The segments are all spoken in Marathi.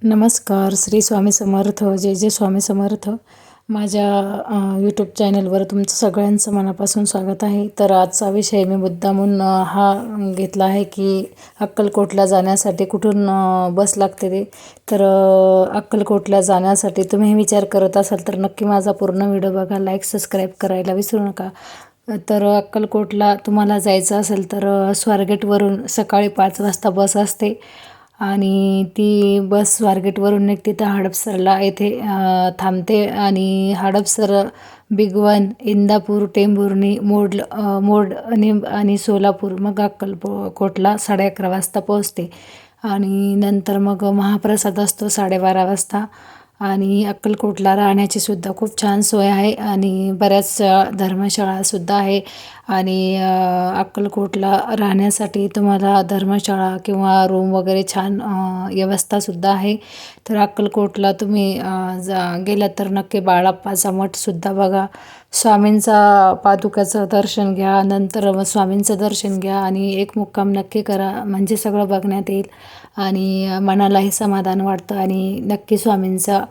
नमस्कार. श्री स्वामी समर्थ. जय जय स्वामी समर्थ. माझ्या यूट्यूब चॅनलवर तुमचं सगळ्यांचं मनापासून स्वागत आहे. तर आजचा विषय मी मुद्दामून हा घेतला आहे की अक्कलकोटला जाण्यासाठी कुठून बस लागते ते. तर अक्कलकोटला जाण्यासाठी तुम्ही विचार करत असाल तर नक्की माझा पूर्ण व्हिडिओ बघा. लाईक सबस्क्राईब करायला विसरू नका. तर अक्कलकोटला तुम्हाला जायचं असेल तर स्वारगेटवरून सकाळी 5 वाजता बस असते आणि ती बस स्वारगेटवरून निघते तर हडपसरला येथे थांबते आणि हडपसर, बिगवन, इंदापूर, टेंभुर्णी, मोड आणि सोलापूर, मग अक्कलकोटला 11:30 वाजता पोहोचते. आणि नंतर मग महाप्रसाद असतो 12:30 वाजता. आणि अक्कलकोटला राहण्याची सुद्धा खूप छान सोय आहे आणि बऱ्याच धर्मशाळासुद्धा आहे. आणि अक्कलकोटला राहण्यासाठी तुम्हाला धर्मशाळा किंवा रूम वगैरे छान व्यवस्थासुद्धा आहे. तर अक्कलकोटला तुम्ही गेलात तर नक्की बाळाप्पाचा मठसुद्धा बघा. स्वामींचा पादुकाचं दर्शन घ्या. नंतर मग स्वामींचं दर्शन घ्या आणि एक मुक्काम नक्की करा, म्हणजे सगळं बघण्यात येईल आणि मनालाही समाधान वाटतं. आणि नक्की स्वामींचा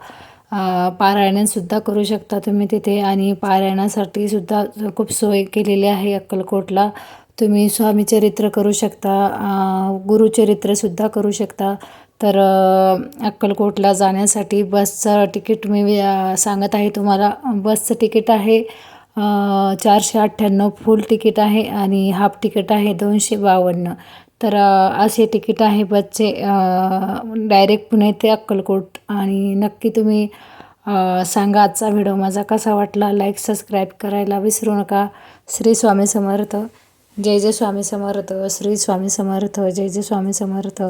पारायणसुद्धा करू शकता तुम्ही तिथे. आणि पारायणासाठी सुद्धा खूप सोय केलेली आहे अक्कलकोटला. तुम्ही स्वामीचरित्र करू शकता, गुरुचरित्रसुद्धा करू शकता. तर अक्कलकोटला जाण्यासाठी बसचं तिकीट मी सांगत आहे तुम्हाला. बसचं तिकीट आहे 498 फुल तिकीट आहे आणि हाफ तिकीट आहे 252. तर असे तिकीट आहे बसचे डायरेक्ट पुणे ते अक्कलकोट. आणि नक्की तुम्ही सांगा आजचा व्हिडिओ माझा कसा वाटला. लाईक सबस्क्राईब करायला विसरू नका. श्री स्वामी समर्थ. जय जय स्वामी समर्थ. श्री स्वामी समर्थ. जय जय स्वामी समर्थ.